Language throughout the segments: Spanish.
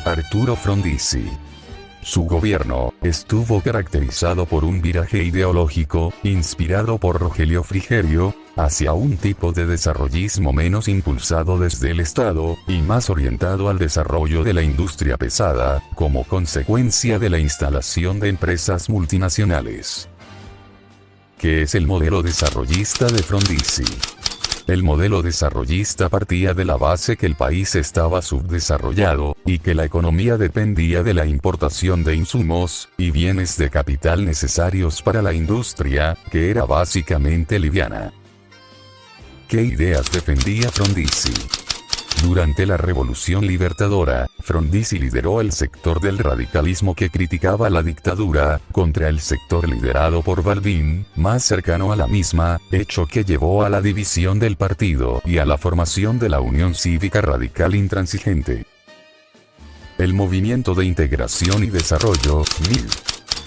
Arturo Frondizi. Su gobierno estuvo caracterizado por un viraje ideológico, inspirado por Rogelio Frigerio, hacia un tipo de desarrollismo menos impulsado desde el Estado, y más orientado al desarrollo de la industria pesada, como consecuencia de la instalación de empresas multinacionales. ¿Qué es el modelo desarrollista de Frondizi? El modelo desarrollista partía de la base que el país estaba subdesarrollado, y que la economía dependía de la importación de insumos y bienes de capital necesarios para la industria, que era básicamente liviana. ¿Qué ideas defendía Frondizi? Durante la Revolución Libertadora, Frondizi lideró el sector del radicalismo que criticaba la dictadura, contra el sector liderado por Balbín, más cercano a la misma, hecho que llevó a la división del partido y a la formación de la Unión Cívica Radical Intransigente. El Movimiento de Integración y Desarrollo, MID,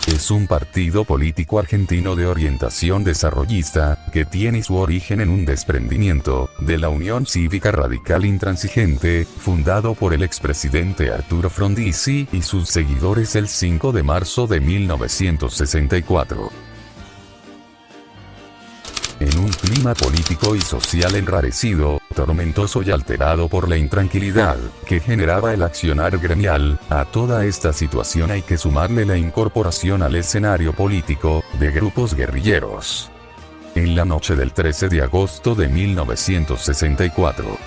es un partido político argentino de orientación desarrollista, que tiene su origen en un desprendimiento de la Unión Cívica Radical Intransigente, fundado por el expresidente Arturo Frondizi y sus seguidores el 5 de marzo de 1964. En un clima político y social enrarecido, tormentoso y alterado por la intranquilidad que generaba el accionar gremial, a toda esta situación hay que sumarle la incorporación al escenario político de grupos guerrilleros. En la noche del 13 de agosto de 1964,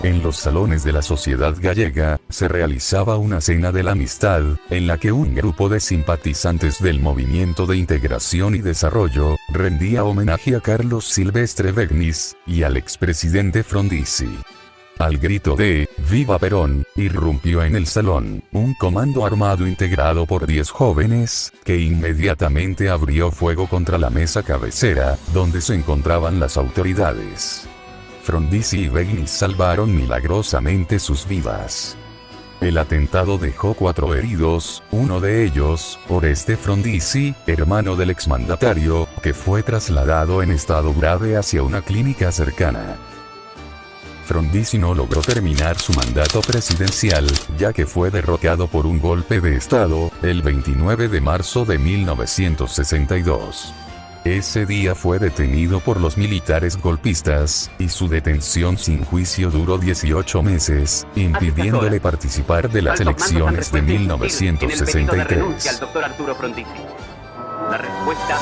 en los salones de la sociedad gallega, se realizaba una cena de la amistad, en la que un grupo de simpatizantes del Movimiento de Integración y Desarrollo, rendía homenaje a Carlos Silvestre Begnis, y al expresidente Frondizi. Al grito de «¡Viva Perón!», irrumpió en el salón un comando armado integrado por 10 jóvenes, que inmediatamente abrió fuego contra la mesa cabecera, donde se encontraban las autoridades. Frondizi y Begnis salvaron milagrosamente sus vidas. El atentado dejó 4 heridos, uno de ellos, Oreste Frondizi, hermano del exmandatario, que fue trasladado en estado grave hacia una clínica cercana. Frondizi no logró terminar su mandato presidencial, ya que fue derrocado por un golpe de Estado, el 29 de marzo de 1962. Ese día fue detenido por los militares golpistas, y su detención sin juicio duró 18 meses, impidiéndole participar de las elecciones de 1963. La respuesta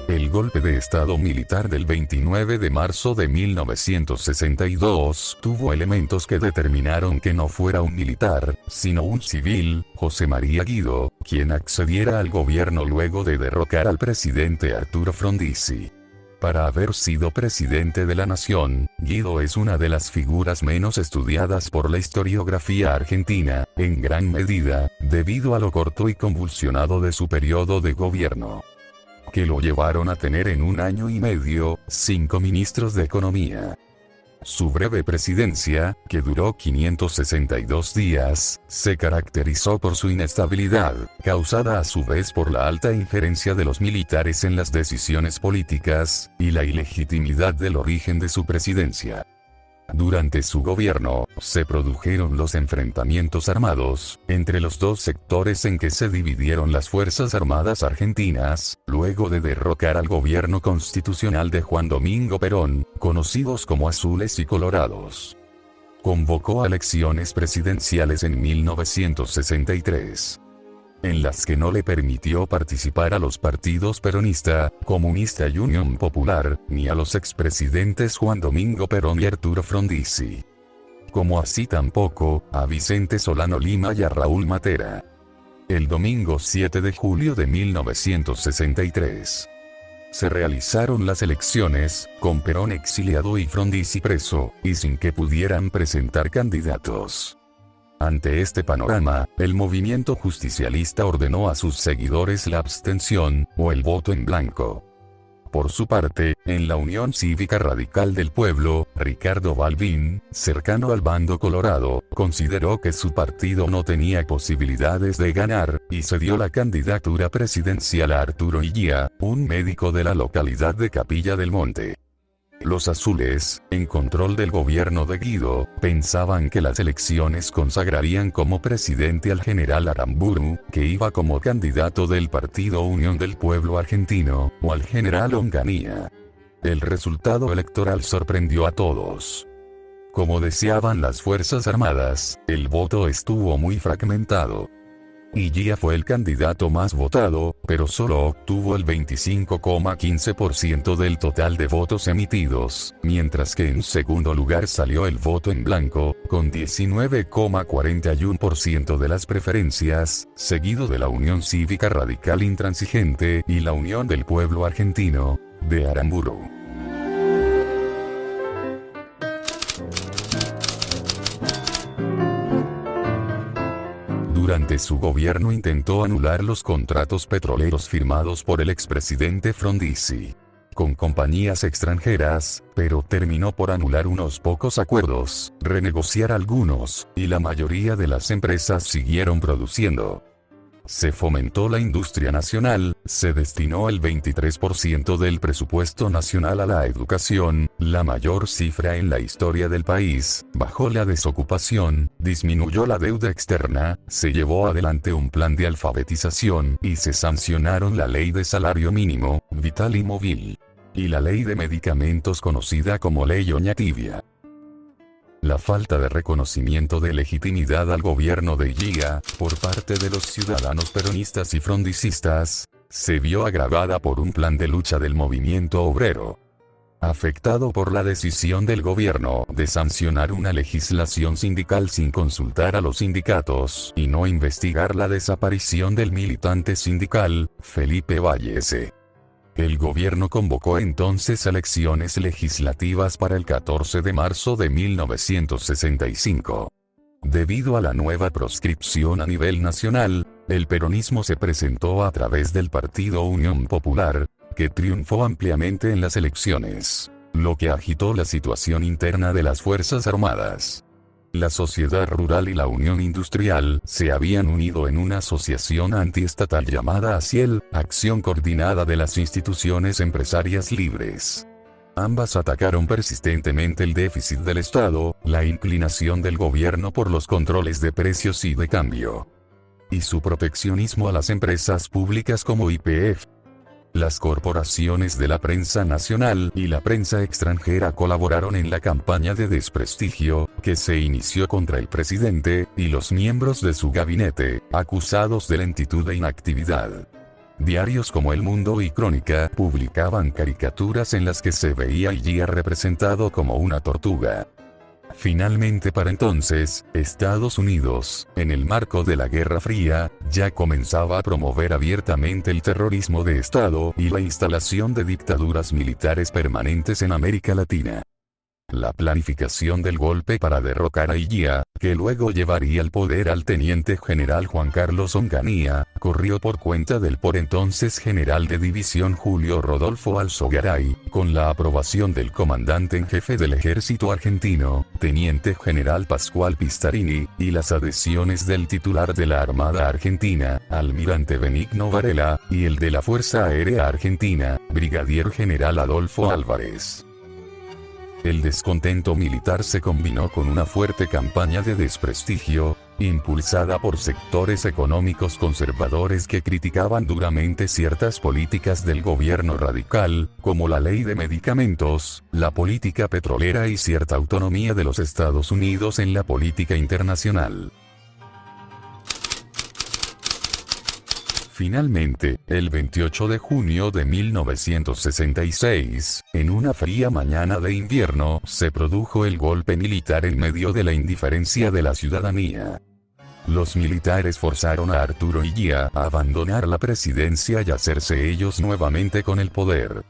El golpe de Estado militar del 29 de marzo de 1962 tuvo elementos que determinaron que no fuera un militar, sino un civil, José María Guido, quien accediera al gobierno luego de derrocar al presidente Arturo Frondizi. Para haber sido presidente de la nación, Guido es una de las figuras menos estudiadas por la historiografía argentina, en gran medida, debido a lo corto y convulsionado de su periodo de gobierno, que lo llevaron a tener en un año y medio, 5 ministros de Economía. Su breve presidencia, que duró 562 días, se caracterizó por su inestabilidad, causada a su vez por la alta injerencia de los militares en las decisiones políticas, y la ilegitimidad del origen de su presidencia. Durante su gobierno, se produjeron los enfrentamientos armados entre los dos sectores en que se dividieron las Fuerzas Armadas argentinas, luego de derrocar al gobierno constitucional de Juan Domingo Perón, conocidos como azules y colorados. Convocó a elecciones presidenciales en 1963. En las que no le permitió participar a los partidos peronista, comunista y Unión Popular, ni a los expresidentes Juan Domingo Perón y Arturo Frondizi. Como así tampoco, a Vicente Solano Lima y a Raúl Matera. El domingo 7 de julio de 1963. Se realizaron las elecciones, con Perón exiliado y Frondizi preso, y sin que pudieran presentar candidatos. Ante este panorama, el movimiento justicialista ordenó a sus seguidores la abstención, o el voto en blanco. Por su parte, en la Unión Cívica Radical del Pueblo, Ricardo Balbín, cercano al bando colorado, consideró que su partido no tenía posibilidades de ganar, y cedió la candidatura presidencial a Arturo Illia, un médico de la localidad de Capilla del Monte. Los azules, en control del gobierno de Guido, pensaban que las elecciones consagrarían como presidente al general Aramburu, que iba como candidato del Partido Unión del Pueblo Argentino, o al general Onganía. El resultado electoral sorprendió a todos. Como deseaban las Fuerzas Armadas, el voto estuvo muy fragmentado. Illia fue el candidato más votado, pero solo obtuvo el 25,15% del total de votos emitidos, mientras que en segundo lugar salió el voto en blanco, con 19,41% de las preferencias, seguido de la Unión Cívica Radical Intransigente y la Unión del Pueblo Argentino, de Aramburu. Durante su gobierno intentó anular los contratos petroleros firmados por el expresidente Frondizi con compañías extranjeras, pero terminó por anular unos pocos acuerdos, renegociar algunos, y la mayoría de las empresas siguieron produciendo. Se fomentó la industria nacional, se destinó el 23% del presupuesto nacional a la educación, la mayor cifra en la historia del país, bajó la desocupación, disminuyó la deuda externa, se llevó adelante un plan de alfabetización y se sancionaron la ley de salario mínimo, vital y móvil, y la ley de medicamentos conocida como Ley Oñatibia. La falta de reconocimiento de legitimidad al gobierno de Illia, por parte de los ciudadanos peronistas y frondicistas, se vio agravada por un plan de lucha del movimiento obrero. Afectado por la decisión del gobierno de sancionar una legislación sindical sin consultar a los sindicatos y no investigar la desaparición del militante sindical, Felipe Vallese. El gobierno convocó entonces elecciones legislativas para el 14 de marzo de 1965. Debido a la nueva proscripción a nivel nacional, el peronismo se presentó a través del Partido Unión Popular, que triunfó ampliamente en las elecciones, lo que agitó la situación interna de las Fuerzas Armadas. La sociedad rural y la Unión Industrial se habían unido en una asociación antiestatal llamada ACIEL, Acción Coordinada de las Instituciones Empresarias Libres. Ambas atacaron persistentemente el déficit del Estado, la inclinación del gobierno por los controles de precios y de cambio, y su proteccionismo a las empresas públicas como YPF. Las corporaciones de la prensa nacional y la prensa extranjera colaboraron en la campaña de desprestigio, que se inició contra el presidente y los miembros de su gabinete, acusados de lentitud e inactividad. Diarios como El Mundo y Crónica publicaban caricaturas en las que se veía a Illia representado como una tortuga. Finalmente, para entonces, Estados Unidos, en el marco de la Guerra Fría, ya comenzaba a promover abiertamente el terrorismo de Estado y la instalación de dictaduras militares permanentes en América Latina. La planificación del golpe para derrocar a Illia, que luego llevaría al poder al teniente general Juan Carlos Onganía, corrió por cuenta del por entonces general de división Julio Rodolfo Alzogaray, con la aprobación del comandante en jefe del ejército argentino, teniente general Pascual Pistarini, y las adhesiones del titular de la Armada Argentina, almirante Benigno Varela, y el de la Fuerza Aérea Argentina, brigadier general Adolfo Álvarez. El descontento militar se combinó con una fuerte campaña de desprestigio, impulsada por sectores económicos conservadores que criticaban duramente ciertas políticas del gobierno radical, como la ley de medicamentos, la política petrolera y cierta autonomía de los Estados Unidos en la política internacional. Finalmente, el 28 de junio de 1966, en una fría mañana de invierno, se produjo el golpe militar en medio de la indiferencia de la ciudadanía. Los militares forzaron a Arturo Illia a abandonar la presidencia y hacerse ellos nuevamente con el poder.